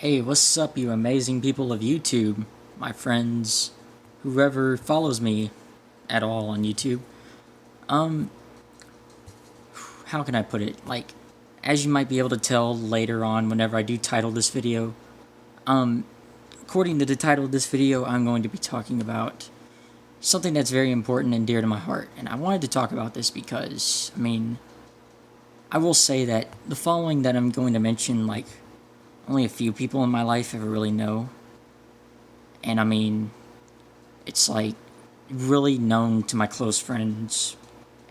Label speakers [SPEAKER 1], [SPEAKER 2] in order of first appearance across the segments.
[SPEAKER 1] Hey, what's up, you amazing people of YouTube? My friends, whoever follows me at all on YouTube. Um, how can I put it? Like, as you might be able to tell later on whenever I do title this video, um, according to the title of this video, I'm going to be talking about something that's very important and dear to my heart. And I wanted to talk about this because, I will say that the following that I'm going to mention, like, only a few people in my life ever really know. And it's like really known to my close friends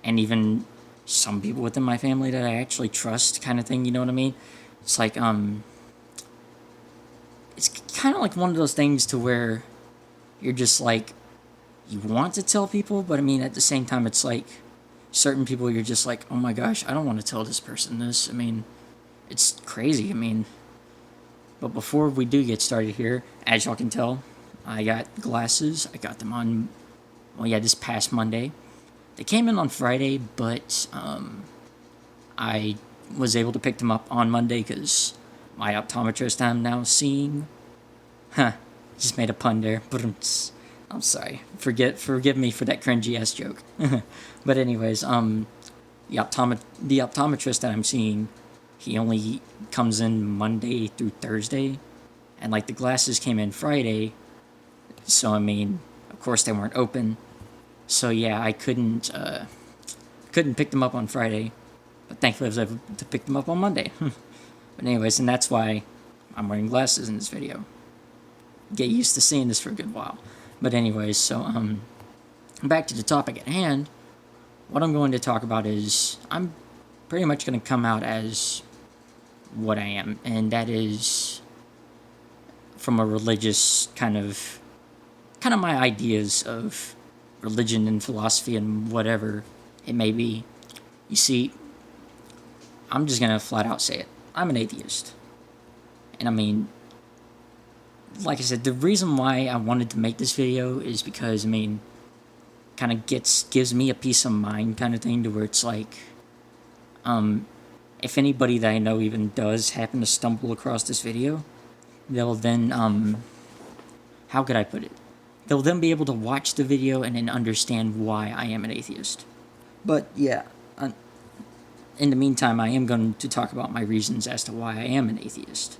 [SPEAKER 1] and even some people within my family that I actually trust, kind of thing, you know what I mean? It's like it's kind of like one of those things to where you're just like, you want to tell people, but at the same time it's like certain people you're just like, oh my gosh, I don't want to tell this person this. It's crazy. But before we do get started here, as y'all can tell, I got glasses. I got them on, well, yeah, this past Monday. They came in on Friday, but I was able to pick them up on Monday because my optometrist I'm now seeing. Huh, just made a pun there, but I'm sorry. Forgive me for that cringy ass joke. But anyways, the optometrist that I'm seeing, he only comes in Monday through Thursday, and like the glasses came in Friday, so of course they weren't open. So yeah, I couldn't pick them up on Friday, but thankfully I was able to pick them up on Monday. But anyways, and that's why I'm wearing glasses in this video. Get used to seeing this for a good while. But anyways, so back to the topic at hand. What I'm going to talk about is I'm pretty much going to come out as what I am, and that is from a religious kind of my ideas of religion and philosophy and whatever it may be. You see, I'm just gonna flat out say it. I'm an atheist. And like I said, the reason why I wanted to make this video is because, kind of gives me a peace of mind kind of thing to where it's like, if anybody that I know even does happen to stumble across this video, they'll then, how could I put it? They'll then be able to watch the video and then understand why I am an atheist. But yeah, in the meantime, I am going to talk about my reasons as to why I am an atheist.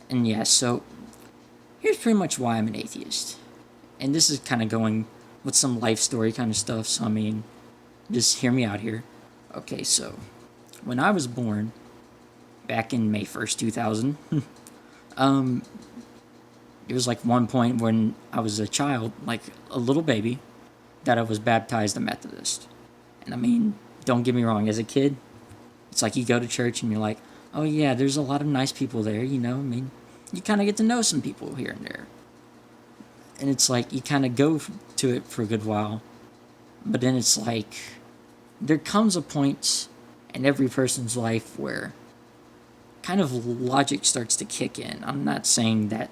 [SPEAKER 1] And yeah, so here's pretty much why I'm an atheist. And this is kind of going with some life story kind of stuff, so just hear me out here. Okay, so when I was born, back in May 1st, 2000, it was like one point when I was a child, like a little baby, that I was baptized a Methodist. And don't get me wrong, as a kid, it's like you go to church and you're like, oh yeah, there's a lot of nice people there, you kind of get to know some people here and there. And it's like you kind of go to it for a good while, but then it's like there comes a point in every person's life where kind of logic starts to kick in. I'm not saying that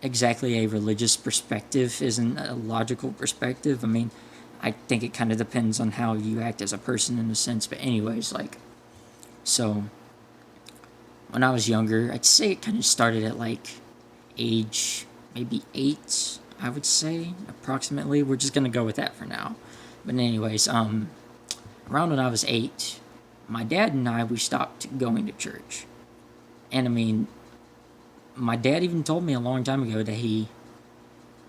[SPEAKER 1] exactly a religious perspective isn't a logical perspective. I think it kind of depends on how you act as a person in a sense. But anyways, so when I was younger, I'd say it kind of started at like age maybe 8, I would say, approximately. We're just going to go with that for now. But anyways, around when I was 8, my dad and we stopped going to church. And my dad even told me a long time ago that he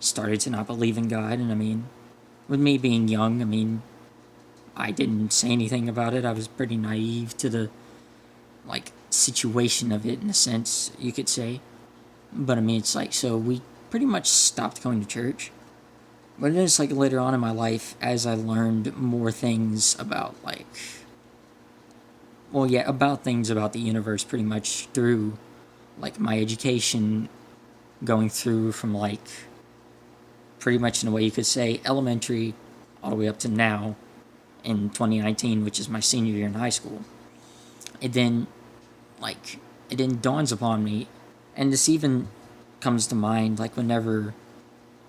[SPEAKER 1] started to not believe in God. And with me being young, I didn't say anything about it. I was pretty naive to the, situation of it, in a sense, you could say. But it's like, so we pretty much stopped going to church. But then it's like later on in my life, as I learned more things about, about things about the universe pretty much through, my education, going through from, pretty much in a way you could say elementary all the way up to now in 2019, which is my senior year in high school. It then dawns upon me, and this even comes to mind, whenever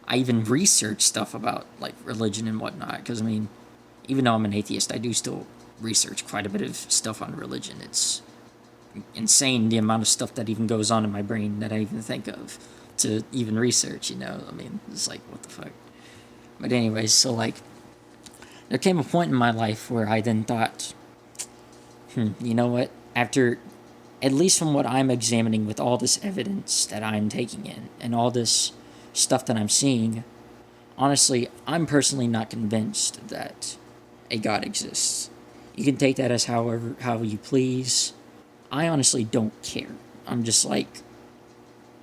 [SPEAKER 1] I even research stuff about, religion and whatnot, because, even though I'm an atheist, I do still research quite a bit of stuff on religion. It's insane the amount of stuff that even goes on in my brain that I even think of to even research, you know? I mean, it's like, what the fuck? But anyways, so like, there came a point in my life where I then thought, you know what? After, at least from what I'm examining with all this evidence that I'm taking in and all this stuff that I'm seeing, honestly, I'm personally not convinced that a God exists. You can take that as how you please. I honestly don't care. I'm just like,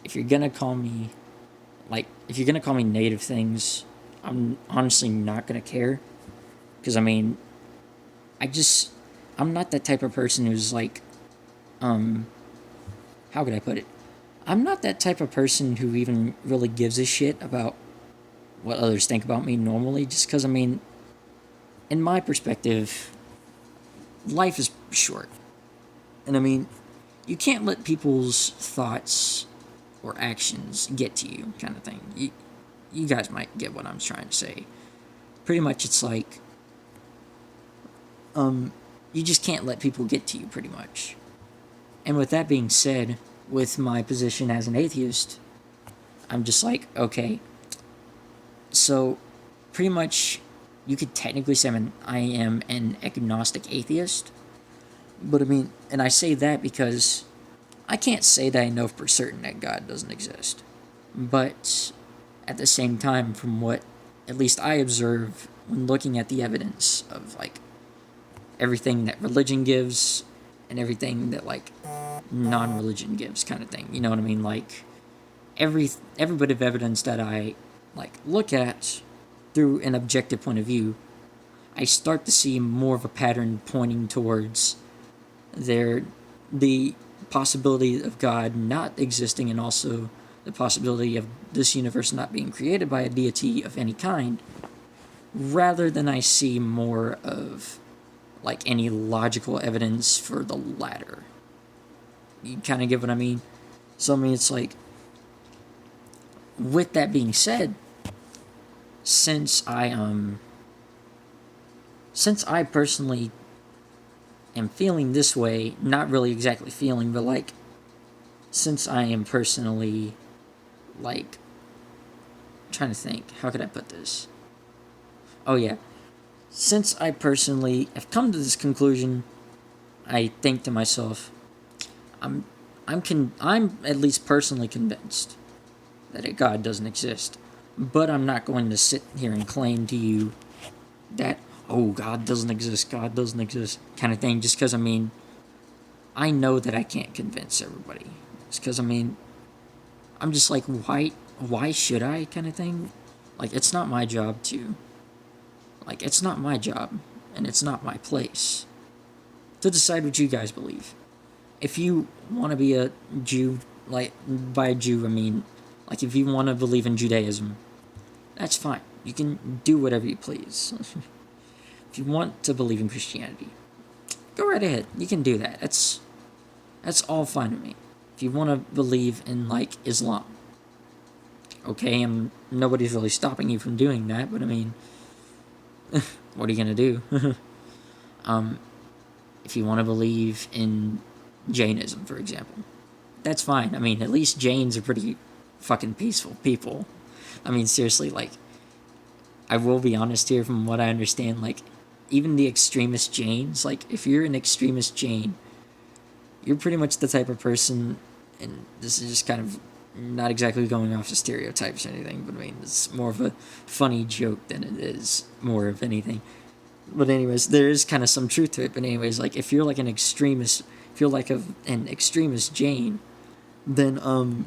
[SPEAKER 1] if you're gonna call me, native things, I'm honestly not gonna care. Because, I mean, I'm not that type of person who's like, how could I put it? I'm not that type of person who even really gives a shit about what others think about me normally, just because, I mean, in my perspective, life is short. And, I mean, you can't let people's thoughts or actions get to you, kind of thing. You guys might get what I'm trying to say. Pretty much, it's like, you just can't let people get to you, pretty much. And with that being said, with my position as an atheist, I'm just like, okay, so pretty much you could technically say I am an agnostic atheist. But I mean, and I say that because I can't say that I know for certain that God doesn't exist. But at the same time, from what at least I observe when looking at the evidence of like everything that religion gives and everything that like non-religion gives, kind of thing. You know what I mean? Like every bit of evidence that I like look at through an objective point of view, I start to see more of a pattern pointing towards the possibility of God not existing, and also the possibility of this universe not being created by a deity of any kind, rather than I see more of like any logical evidence for the latter. You kind of get what I mean? So I mean, it's like, with that being said, since I personally am feeling this way, not really exactly feeling, but like, since I am personally, like, I'm trying to think, how could I put this? Oh yeah, since I personally have come to this conclusion, I think to myself, I'm at least personally convinced that a God doesn't exist, but I'm not going to sit here and claim to you that, oh, God doesn't exist, kind of thing, just because, I mean, I know that I can't convince everybody. Just because, I mean, I'm just like, why should I, kind of thing? Like, it's not my job to, like, it's not my job, and it's not my place to decide what you guys believe. If you want to be a Jew, like, by a Jew, I mean, like, if you want to believe in Judaism, that's fine. You can do whatever you please. If you want to believe in Christianity, go right ahead. You can do that. That's all fine with me. If you want to believe in, like, Islam, okay, and nobody's really stopping you from doing that, but I mean, what are you going to do? If you want to believe in Jainism, for example, that's fine. I mean, at least Jains are pretty fucking peaceful people. I mean, seriously, like, I will be honest here, from what I understand, like, even the extremist Jains, like, if you're an extremist Jain, you're pretty much the type of person, and this is just kind of not exactly going off the stereotypes or anything, but I mean, it's more of a funny joke than it is more of anything. But anyways, there is kind of some truth to it. But anyways, like, if you're like an extremist, if you're like an extremist Jain, then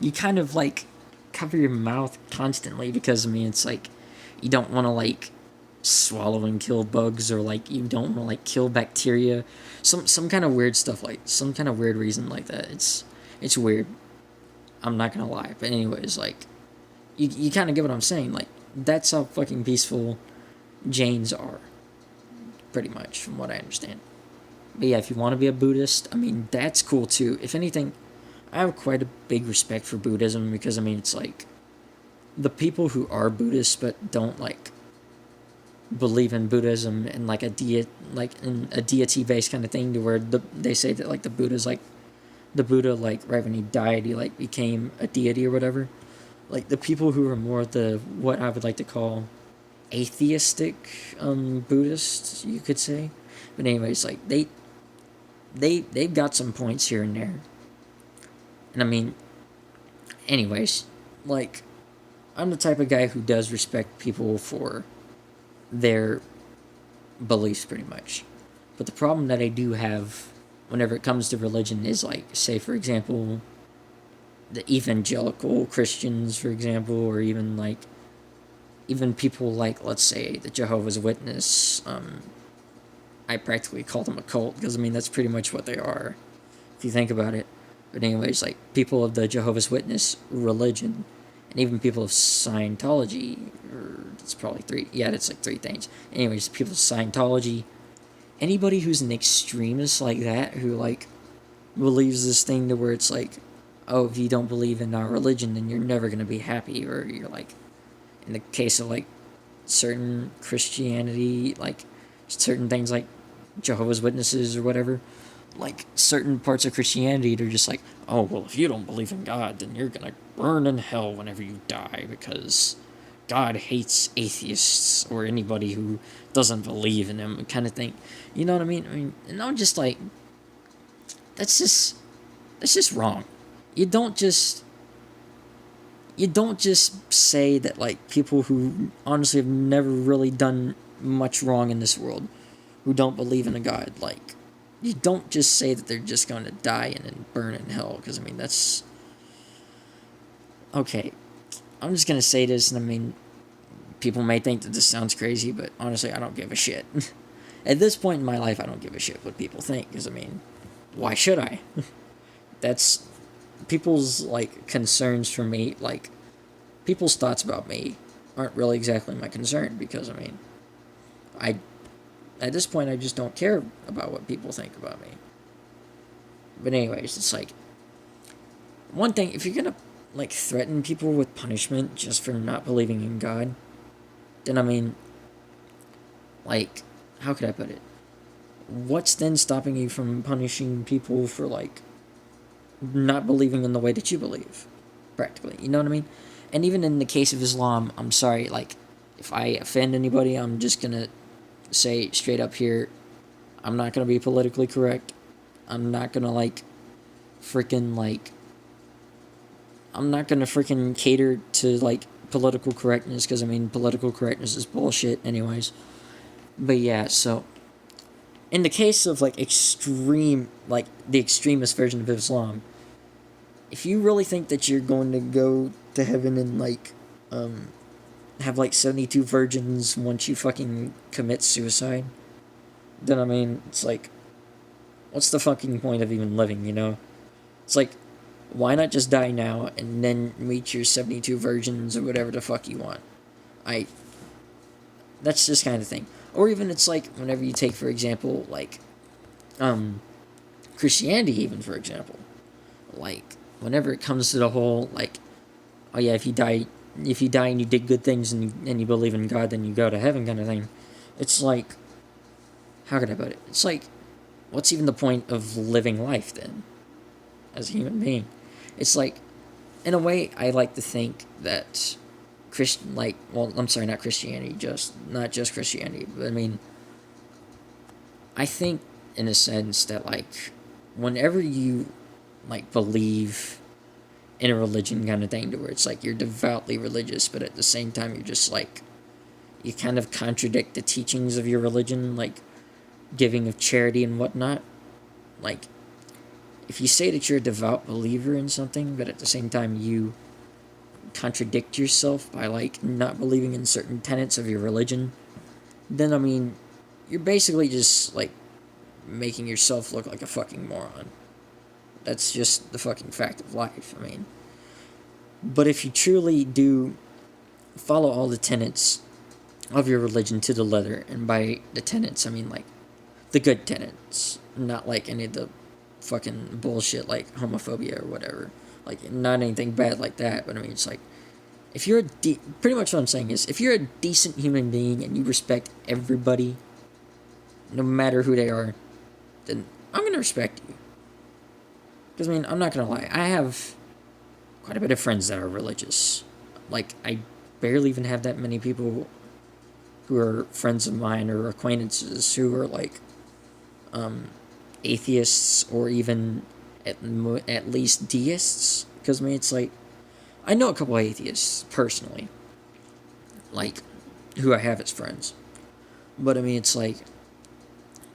[SPEAKER 1] you kind of like cover your mouth constantly, because I mean, it's like, you don't want to like swallow and kill bugs, or like you don't want to like kill bacteria, some kind of weird stuff, like some kind of weird reason like that. It's weird. I'm not gonna lie. But anyways, like, you kind of get what I'm saying. Like, that's how fucking peaceful Jains are, pretty much, from what I understand. But yeah, if you want to be a Buddhist, I mean, that's cool too. If anything, I have quite a big respect for Buddhism, because I mean, it's like, the people who are Buddhists but don't like believe in Buddhism and like in a deity based kind of thing, to where they say that like the Buddha, like right when he died, he like became a deity or whatever. Like the people who are more the what I would like to call atheistic Buddhists, you could say. But anyways, like they've got some points here and there. And I mean, anyways, like I'm the type of guy who does respect people for their beliefs pretty much. But the problem that I do have whenever it comes to religion is like, say for example, the evangelical Christians, for example, or even people like, let's say, the Jehovah's Witness. I practically call them a cult because I mean that's pretty much what they are, if you think about it. But anyways, like people of the Jehovah's Witness religion, and even people of Scientology, or it's probably three. Yeah, that's like three things. Anyways, people of Scientology, anybody who's an extremist like that, who like believes this thing to where it's like, oh, if you don't believe in our religion, then you're never gonna be happy, or you're like, in the case of like certain Christianity, like certain things like Jehovah's Witnesses or whatever, like certain parts of Christianity, they're just like, oh, well, if you don't believe in God, then you're gonna burn in hell whenever you die because God hates atheists or anybody who doesn't believe in him, kind of thing. You know what I mean? I mean, and I'm just like, that's just wrong. You don't just say that like people who honestly have never really done much wrong in this world, who don't believe in a God, like you don't just say that they're just going to die and then burn in hell, because I mean that's okay. I'm just gonna say this, and I mean people may think that this sounds crazy, but honestly I don't give a shit. At this point in my life, I don't give a shit what people think, because I mean, why should I? That's people's like concerns for me, like people's thoughts about me aren't really exactly my concern, because I mean, I at this point I just don't care about what people think about me. But anyways, it's like one thing, if you're gonna like threaten people with punishment just for not believing in God, then I mean, like, how could I put it? What's then stopping you from punishing people for like not believing in the way that you believe, practically? You know what I mean? And even in the case of Islam, I'm sorry, like, if I offend anybody, I'm just gonna say straight up here, I'm not gonna be politically correct. I'm not gonna like freaking like I'm not gonna freaking cater to like political correctness, because I mean political correctness is bullshit anyways. But yeah, so in the case of like extreme, like the extremist version of Islam, if you really think that you're going to go to heaven and like have like 72 virgins once you fucking commit suicide, then I mean it's like, what's the fucking point of even living, you know? It's like, why not just die now and then meet your 72 virgins or whatever the fuck you want? That's just kind of thing. Or even it's like whenever you take, for example, like Christianity, even for example, like whenever it comes to the whole like, oh yeah, if you die and you did good things and you believe in God, then you go to heaven, kind of thing. It's like, how could I put it? It's like, what's even the point of living life then, as a human being? It's like, in a way, I like to think that I'm sorry, not Christianity, not just Christianity, but I mean, I think in a sense that like, whenever you like believe in a religion kind of thing, to where it's like you're devoutly religious, but at the same time you're just like, you kind of contradict the teachings of your religion, like giving of charity and whatnot. Like, if you say that you're a devout believer in something, but at the same time you contradict yourself by like not believing in certain tenets of your religion, then I mean, you're basically just like making yourself look like a fucking moron. That's just the fucking fact of life. I mean, but if you truly do follow all the tenets of your religion to the letter, and by the tenets I mean like the good tenets, not like any of the fucking bullshit like homophobia or whatever, like not anything bad like that, but I mean it's like if you're pretty much what I'm saying is, if you're a decent human being and you respect everybody, no matter who they are, then I'm gonna respect you. Because I mean, I'm not gonna lie, I have quite a bit of friends that are religious. Like, I barely even have that many people who are friends of mine or acquaintances who are like atheists or even at least deists. Because I mean, it's like, I know a couple of atheists personally, like, who I have as friends. But I mean, it's like,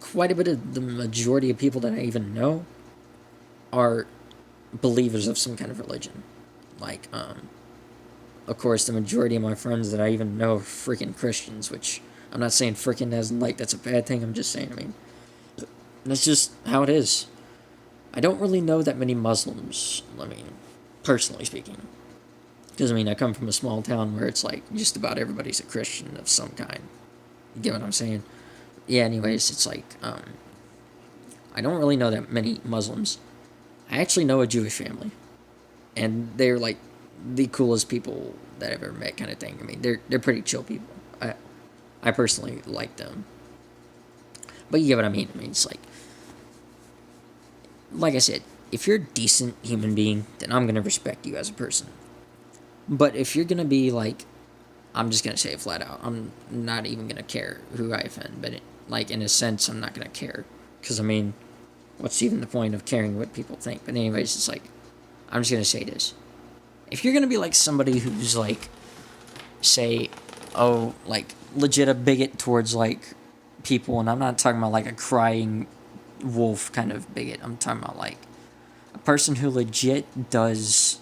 [SPEAKER 1] quite a bit of the majority of people that I even know are believers of some kind of religion. Like, of course, the majority of my friends that I even know are freaking Christians, which I'm not saying freaking as in, like, that's a bad thing. I'm just saying, I mean, that's just how it is. I don't really know that many Muslims, I mean, personally speaking. Because, I mean, I come from a small town where it's like just about everybody's a Christian of some kind. You get what I'm saying? Yeah, anyways, it's like, I don't really know that many Muslims. I actually know a Jewish family. And they're like the coolest people that I've ever met, kind of thing. I mean, they're pretty chill people. I personally like them. But you get what I mean? I mean, it's like I said, if you're a decent human being, then I'm going to respect you as a person. But if you're going to be like, I'm just going to say it flat out, I'm not even going to care who I offend. But, like, in a sense, I'm not going to care. Because, I mean, what's even the point of caring what people think? But anyways, it's like, I'm just going to say this. If you're going to be like somebody who's like, say, oh, like, legit a bigot towards, like, people, and I'm not talking about like a crying wolf kind of bigot. I'm talking about like a person who legit does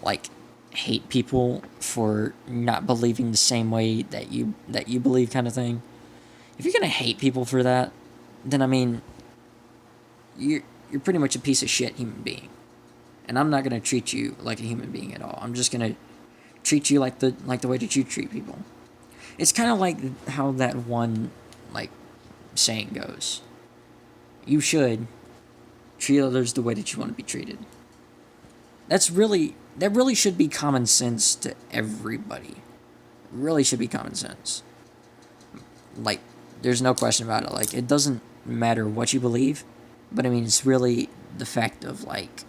[SPEAKER 1] like hate people for not believing the same way that you believe, kind of thing. If you're gonna hate people for that, then I mean, you're pretty much a piece of shit human being, and I'm not gonna treat you like a human being at all. I'm just gonna treat you like the way that you treat people. It's kind of like how that one like saying goes. You should treat others the way that you want to be treated. That really should be common sense to everybody. It really should be common sense. Like, there's no question about it. Like, it doesn't matter what you believe, but I mean, it's really the fact of like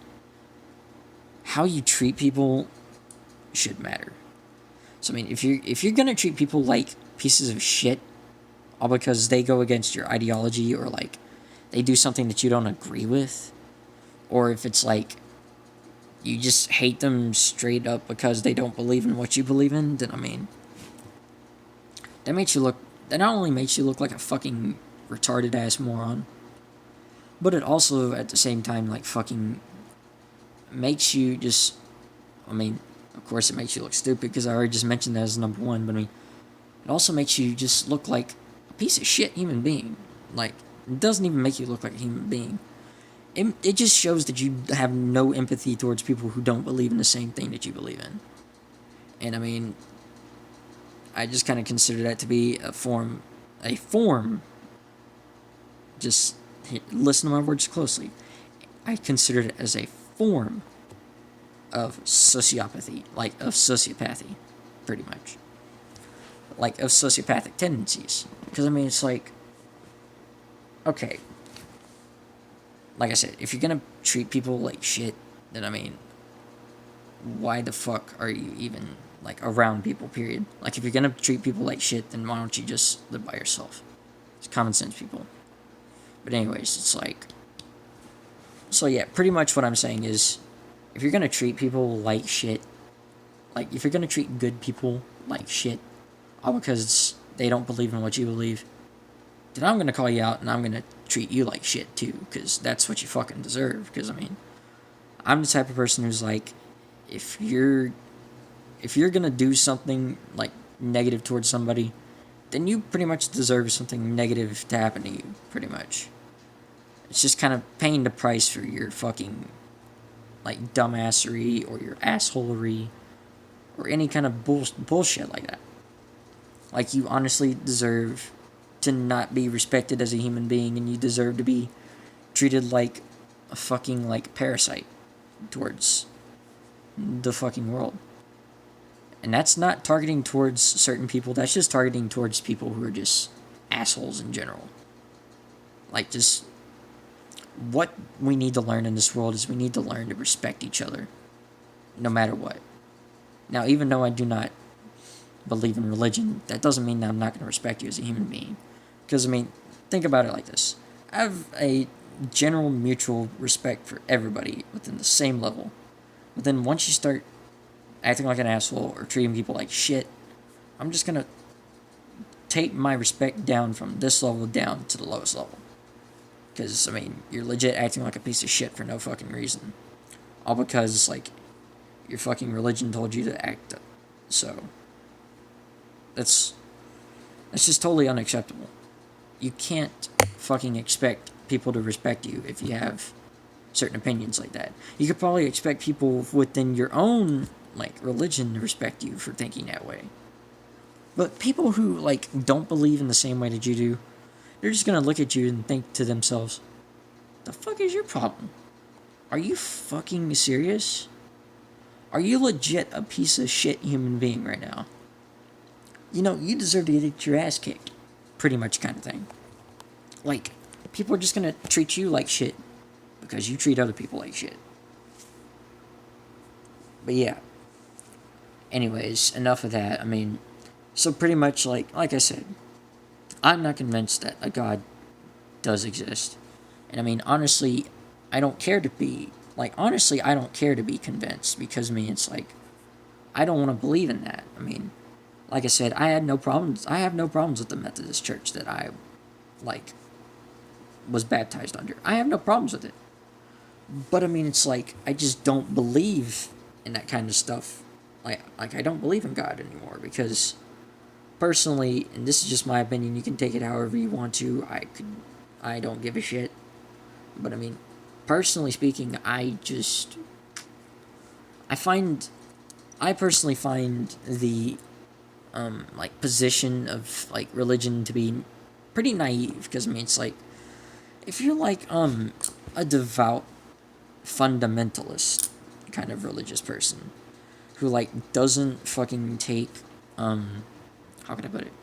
[SPEAKER 1] how you treat people should matter. So I mean, if you're gonna treat people like pieces of shit, all because they go against your ideology or like they do something that you don't agree with, or if it's like you just hate them straight up because they don't believe in what you believe in, then I mean, that not only makes you look like a fucking retarded ass moron, but it also at the same time like fucking makes you just, I mean, of course it makes you look stupid because I already just mentioned that as number one, but I mean, it also makes you just look like a piece of shit human being. Like, it doesn't even make you look like a human being. It just shows that you have no empathy towards people who don't believe in the same thing that you believe in. And I mean, I just kind of consider that to be a form, just listen to my words closely. I consider it as a form of sociopathy, like of sociopathy, pretty much. Like of sociopathic tendencies. Because I mean, it's like, okay, like I said, if you're gonna treat people like shit, then I mean, why the fuck are you even like around people, period? Like, if you're gonna treat people like shit, then why don't you just live by yourself? It's common sense, people. But anyways, it's like, so yeah, pretty much what I'm saying is, if you're gonna treat people like shit, like if you're gonna treat good people like shit, all because they don't believe in what you believe, then I'm gonna call you out and I'm gonna treat you like shit too, because that's what you fucking deserve. Because I mean, I'm the type of person who's like, if you're gonna do something like negative towards somebody, then you pretty much deserve something negative to happen to you, pretty much. It's just kind of paying the price for your fucking like dumbassery or your assholery or any kind of bullshit like that. Like, you honestly deserve to not be respected as a human being, and you deserve to be treated like a fucking like parasite towards the fucking world. And that's not targeting towards certain people, that's just targeting towards people who are just assholes in general. Like, just what we need to learn in this world is we need to learn to respect each other, no matter what. Now, even though I do not believe in religion, that doesn't mean that I'm not going to respect you as a human being. Because, I mean, think about it like this. I have a general mutual respect for everybody within the same level. But then once you start acting like an asshole or treating people like shit, I'm just going to take my respect down from this level down to the lowest level. Because, I mean, you're legit acting like a piece of shit for no fucking reason. All because, like, your fucking religion told you to act. So, that's just totally unacceptable. You can't fucking expect people to respect you if you have certain opinions like that. You could probably expect people within your own, like, religion to respect you for thinking that way. But people who, like, don't believe in the same way that you do, they're just gonna look at you and think to themselves, the fuck is your problem? Are you fucking serious? Are you legit a piece of shit human being right now? You know, you deserve to get your ass kicked. Pretty much kind of thing. Like, people are just gonna treat you like shit because you treat other people like shit. But yeah. Anyways, enough of that. I mean, so pretty much like I said, I'm not convinced that a God does exist. And I mean, honestly, I don't care to be, I don't care to be convinced because, I mean, it's like, I don't want to believe in that. I mean, like I said, I have no problems with the Methodist Church that I, like, was baptized under. I have no problems with it. But, I mean, it's like, I just don't believe in that kind of stuff. Like I don't believe in God anymore because, personally, and this is just my opinion, you can take it however you want to, I don't give a shit. But, I mean, personally speaking, I personally find the, like, position of, like, religion to be pretty naive, because, I mean, it's like, if you're, like, a devout fundamentalist kind of religious person, who, like, doesn't fucking take, how can I put it?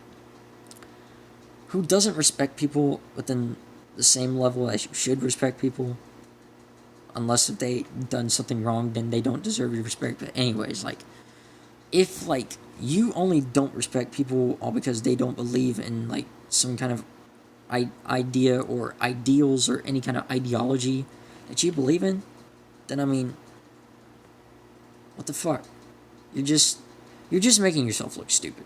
[SPEAKER 1] Who doesn't respect people within the same level as you should respect people, unless if they done something wrong, then they don't deserve your respect. But anyways, like, if, like, you only don't respect people all because they don't believe in, like, some kind of idea or ideals or any kind of ideology that you believe in, then, I mean, what the fuck? You're just making yourself look stupid.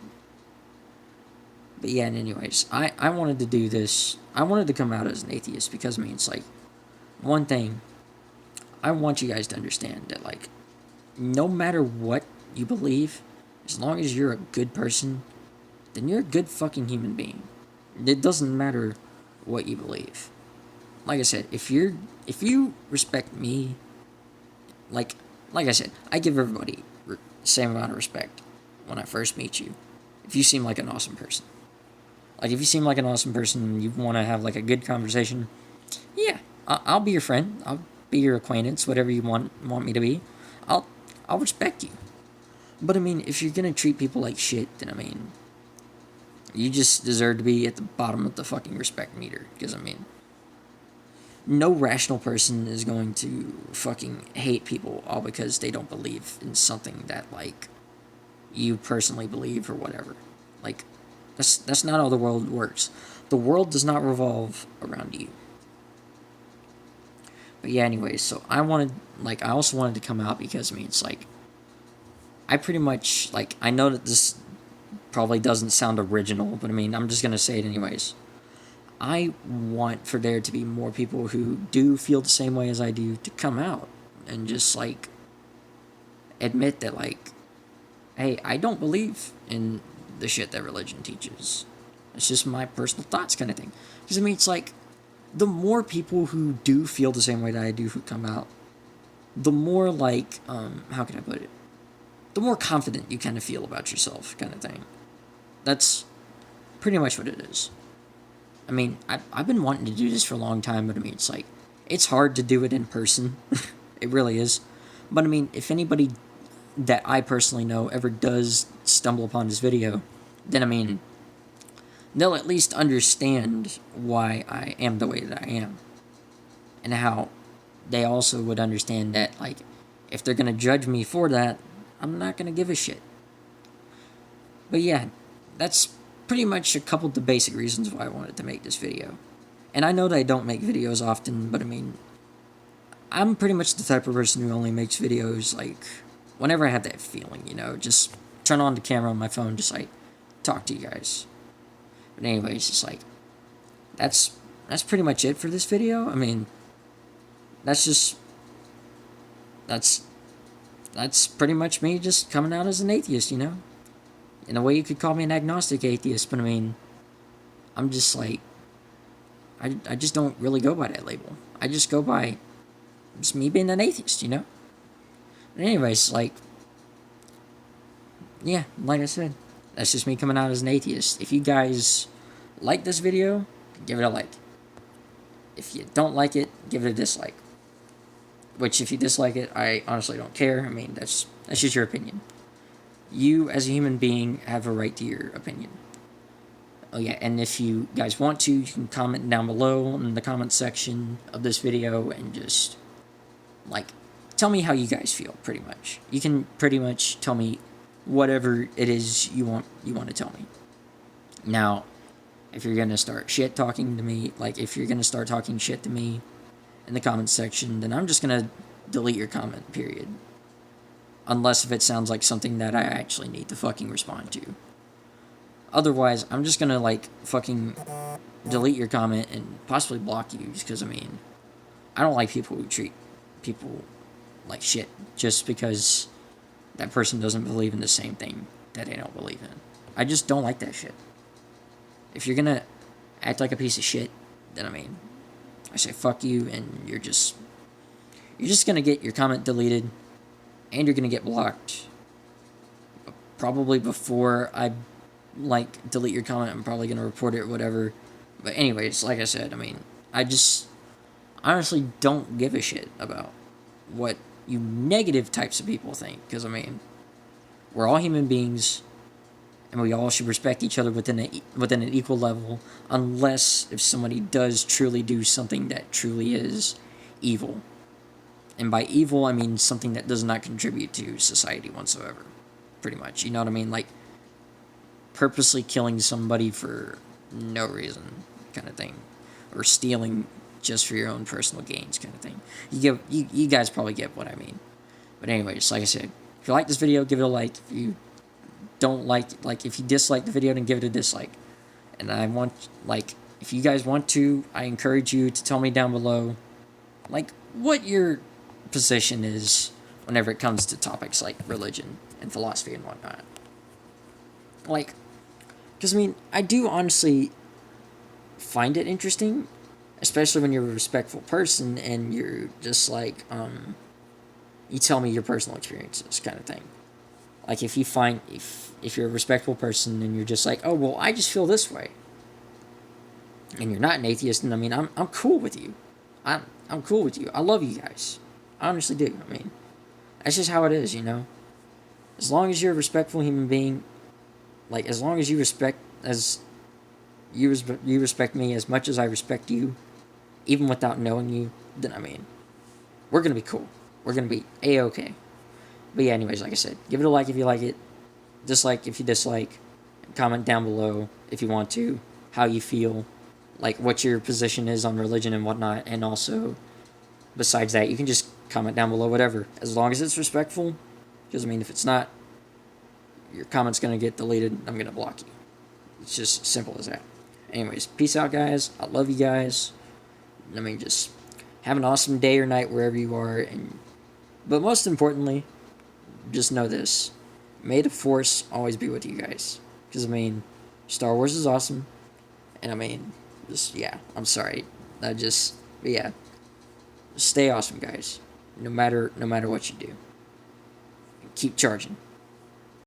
[SPEAKER 1] But yeah, and anyways, I wanted to do this. I wanted to come out as an atheist because, I mean, it's like, one thing, I want you guys to understand that, like, no matter what you believe, as long as you're a good person, then you're a good fucking human being. It doesn't matter what you believe. Like I said, if you respect me, like I said, I give everybody the same amount of respect when I first meet you. If you seem like an awesome person. Like, if you seem like an awesome person and you want to have, like, a good conversation, yeah, I'll be your friend. I'll be your acquaintance, whatever you want me to be. I'll respect you. But, I mean, if you're going to treat people like shit, then, I mean, you just deserve to be at the bottom of the fucking respect meter. Because, I mean, no rational person is going to fucking hate people all because they don't believe in something that, like, you personally believe or whatever. Like, that's not how the world works. The world does not revolve around you. But yeah, anyways, so I also wanted to come out because, I mean, it's like, I pretty much, like, I know that this probably doesn't sound original, but I mean, I'm just gonna say it anyways. I want for there to be more people who do feel the same way as I do to come out and just, like, admit that, like, hey, I don't believe in the shit that religion teaches. It's just my personal thoughts kind of thing. Because, I mean, it's like, the more people who do feel the same way that I do who come out, the more, like, how can I put it? The more confident you kind of feel about yourself kind of thing. That's pretty much what it is. I mean, I've been wanting to do this for a long time, but I mean, it's like, it's hard to do it in person. It really is. But I mean, if anybody that I personally know ever does stumble upon this video, then I mean, they'll at least understand why I am the way that I am. And how they also would understand that, like, if they're gonna judge me for that, I'm not gonna give a shit. But yeah, that's pretty much a couple of the basic reasons why I wanted to make this video. And I know that I don't make videos often, but I mean, I'm pretty much the type of person who only makes videos, like, whenever I have that feeling, you know, just turn on the camera on my phone, just, like, talk to you guys. But anyways, it's like, that's pretty much it for this video. I mean, that's pretty much me just coming out as an atheist, you know? In a way, you could call me an agnostic atheist, but I mean, I'm just like, I just don't really go by that label. I just go by just me being an atheist, you know? But anyways, like, yeah, like I said, that's just me coming out as an atheist. If you guys like this video, give it a like. If you don't like it, give it a dislike. Which, if you dislike it, I honestly don't care. I mean, that's just your opinion. You, as a human being, have a right to your opinion. Oh yeah, and if you guys want to, you can comment down below in the comment section of this video and just, like, tell me how you guys feel, pretty much. You can pretty much tell me whatever it is you want to tell me. Now, if you're gonna start shit talking to me, like, if you're gonna start talking shit to me in the comment section, then I'm just gonna delete your comment, period. Unless if it sounds like something that I actually need to fucking respond to. Otherwise, I'm just gonna, like, fucking delete your comment and possibly block you, just because, I mean, I don't like people who treat people like shit just because that person doesn't believe in the same thing that they don't believe in. I just don't like that shit. If you're gonna act like a piece of shit, then, I mean, I say fuck you, and you're just gonna get your comment deleted, and you're gonna get blocked. Probably before I, like, delete your comment, I'm probably gonna report it or whatever. But anyways, like I said, I mean, I just honestly don't give a shit about what you negative types of people think, because, I mean, we're all human beings, and we all should respect each other within an equal level, unless if somebody does truly do something that truly is evil. And by evil, I mean something that does not contribute to society whatsoever, pretty much. You know what I mean? Like, purposely killing somebody for no reason, kind of thing, or stealing just for your own personal gains, kind of thing. You guys probably get what I mean. But anyways, like I said, if you like this video, give it a like. If you don't like, if you dislike the video, then give it a dislike. And I want, like, if you guys want to, I encourage you to tell me down below, like, what your position is whenever it comes to topics like religion and philosophy and whatnot. Like, because, I mean, I do honestly find it interesting, especially when you're a respectful person and you're just like, you tell me your personal experiences, kind of thing. Like, if you're a respectful person and you're just like, oh, well, I just feel this way, and you're not an atheist, and I mean, I'm cool with you. I'm cool with you. I love you guys. I honestly do. I mean, that's just how it is, you know? As long as you're a respectful human being, like, as long as you respect you respect me as much as I respect you, even without knowing you, then, I mean, we're gonna be cool. We're gonna be A-okay. But yeah, anyways, like I said, give it a like if you like it, dislike if you dislike, comment down below if you want to, how you feel, like, what your position is on religion and whatnot, and also, besides that, you can just comment down below whatever, as long as it's respectful, because, I mean, if it's not, your comment's gonna get deleted, I'm gonna block you. It's just simple as that. Anyways, peace out, guys. I love you guys. I mean, just have an awesome day or night wherever you are, but most importantly, just know this. May the Force always be with you guys. Because, I mean, Star Wars is awesome. And, I mean, just, yeah, I'm sorry. But yeah. Stay awesome, guys. No matter what you do. Keep charging.